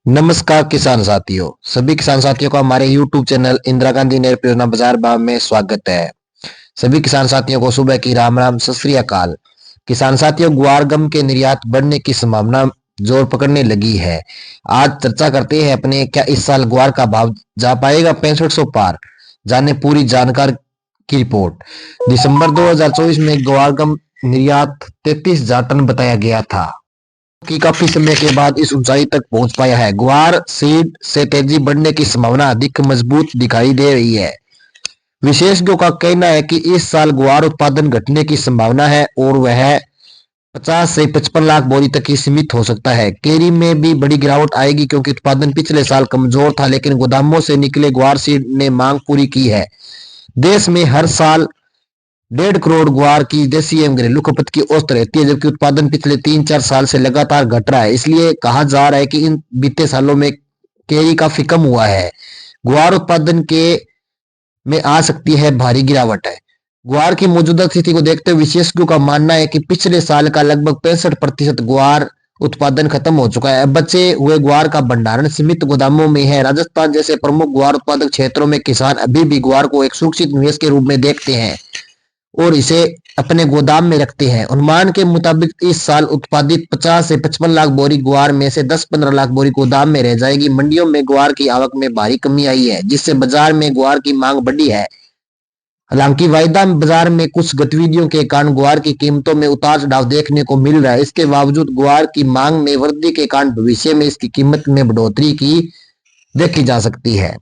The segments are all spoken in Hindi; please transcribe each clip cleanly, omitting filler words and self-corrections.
नमस्कार किसान साथियों, सभी किसान साथियों का हमारे YouTube चैनल इंदिरा गांधी नहर परियोजना बाजार भाव में स्वागत है। सभी किसान साथियों को सुबह की राम राम, सत श्री अकाल। किसान साथियों, गुआर गम के निर्यात बढ़ने की संभावना जोर पकड़ने लगी है। आज चर्चा करते हैं अपने क्या इस साल गुआर का भाव जा पाएगा 6500 पार। जाने पूरी जानकारी की रिपोर्ट। दिसंबर 2024 में गुआर गम निर्यात 33,000 टन बताया गया था कि काफी समय के बाद इस ऊंचाई तक पहुंच पाया है। ग्वार सीड से तेजी बढ़ने की संभावना अधिक मजबूत दिखाई दे रही है। विशेषज्ञों का कहना है कि इस साल ग्वार उत्पादन घटने की संभावना है और वह 50 से 55 लाख बोरी तक ही सीमित हो सकता है। केरी में भी बड़ी गिरावट आएगी क्योंकि उत्पादन पिछले साल कमजोर था, लेकिन गोदामों से निकले ग्वार सीड ने मांग पूरी की है। देश में हर साल 1.5 करोड़ ग्वार की देसी एवं घरेलू खपत की औसत रहती है, जबकि उत्पादन पिछले 3-4 साल से लगातार घट रहा है। इसलिए कहा जा रहा है कि इन बीते सालों में केरी काफी कम हुआ है। ग्वार उत्पादन के में आ सकती है भारी गिरावट है। ग्वार की मौजूदा स्थिति को देखते हुए विशेषज्ञों का मानना है कि पिछले साल का लगभग 65% ग्वार उत्पादन खत्म हो चुका है। अब बचे हुए ग्वार का भंडारण सीमित गोदामों में है। राजस्थान जैसे प्रमुख ग्वार उत्पादक क्षेत्रों में किसान अभी भी ग्वार को एक सुरक्षित निवेश के रूप में देखते हैं और इसे अपने गोदाम में रखते हैं। अनुमान के मुताबिक इस साल उत्पादित 50 से 55 लाख बोरी ग्वार में से 10-15 लाख बोरी गोदाम में रह जाएगी। मंडियों में ग्वार की आवक में भारी कमी आई है, जिससे बाजार में ग्वार की मांग बढ़ी है। हालांकि वायदा बाजार में कुछ गतिविधियों के कारण ग्वार की कीमतों में उतार चढ़ाव देखने को मिल रहा है। इसके बावजूद ग्वार की मांग में वृद्धि के कारण भविष्य में इसकी कीमत में बढ़ोतरी की देखी जा सकती है।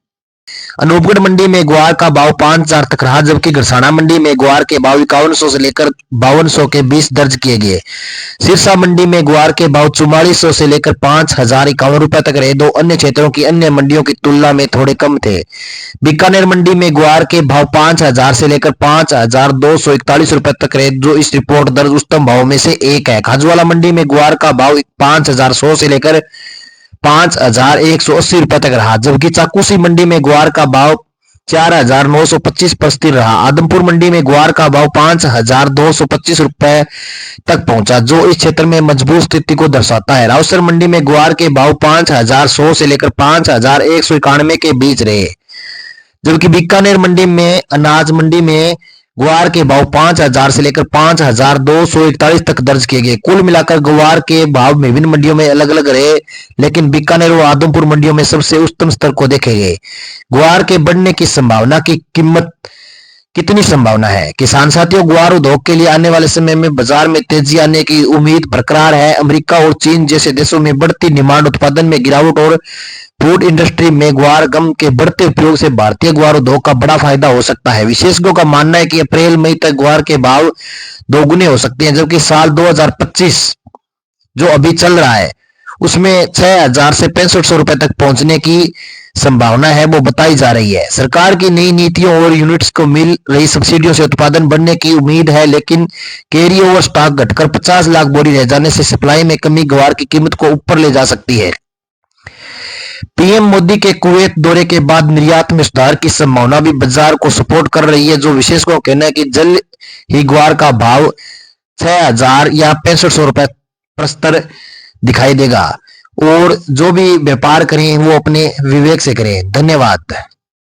अनूपगढ़ मंडी में ग्वार का भाव 5,000 तक रहा, जबकि गरसाना मंडी में ग्वार के भाव 5100 से लेकर 5200 के बीच दर्ज किए गए। सिरसा मंडी में ग्वार के भाव 4400 से लेकर 5,051 रुपए तक रहे। दो अन्य क्षेत्रों की अन्य मंडियों की तुलना में थोड़े कम थे। बीकानेर मंडी में ग्वार के भाव 5,000 से लेकर 5,241 रुपए तक रहे, जो इस रिपोर्ट दर्ज उच्चतम भाव में से एक है। खाजवाला मंडी में ग्वार का भाव 5,100 से लेकर 5,180 रुपए तक रहा, जबकि चाकूसी मंडी में ग्वार का भाव 4,925 पर स्थिर रहा। आदमपुर मंडी में ग्वार का भाव 5,225 रुपए तक पहुंचा, जो इस क्षेत्र में मजबूत स्थिति को दर्शाता है। राउसर मंडी में ग्वार के भाव 5,100 से लेकर 5,191 के बीच रहे, जबकि बीकानेर मंडी में अनाज मंडी में ग्वार के भाव 5,000 से लेकर 5,241 तक दर्ज किए गए। कुल मिलाकर ग्वार के भाव विभिन्न मंडियों में अलग अलग रहे, लेकिन बीकानेर और आदमपुर मंडियों में सबसे उच्चतम स्तर को देखे गए। ग्वार के बढ़ने की संभावना की कीमत कितनी संभावना है? किसान साथियों, ग्वार उद्योग के लिए आने वाले समय में बाजार में तेजी आने की उम्मीद बरकरार है। अमेरिका और चीन जैसे देशों में बढ़ती डिमांड, उत्पादन में गिरावट और फूड इंडस्ट्री में ग्वार गम के बढ़ते उपयोग से भारतीय ग्वार उद्योग का बड़ा फायदा हो सकता है। विशेषज्ञों का मानना है कि अप्रैल मई तक ग्वार के भाव दोगुने हो सकते हैं, जबकि साल 2025 जो अभी चल रहा है उसमें 6,000 से 6500 रुपए तक पहुंचने की संभावना है, वो बताई जा रही है। सरकार की नई नीतियों और यूनिट्स को मिल रही सब्सिडियों से उत्पादन बढ़ने की उम्मीद है, लेकिन कैरी ओवर स्टॉक घटकर 50 लाख बोरी रह जाने से सप्लाई में कमी ग्वार की कीमत को ऊपर ले जा सकती है। पीएम मोदी के कुवैत दौरे के बाद निर्यात में सुधार की संभावना भी बाजार को सपोर्ट कर रही है, जो विशेषज्ञों का कहना है कि जल्द ही ग्वार का भाव 6,000 या 6500 रुपए प्रस्तर दिखाई देगा। और जो भी व्यापार करें वो अपने विवेक से करें। धन्यवाद।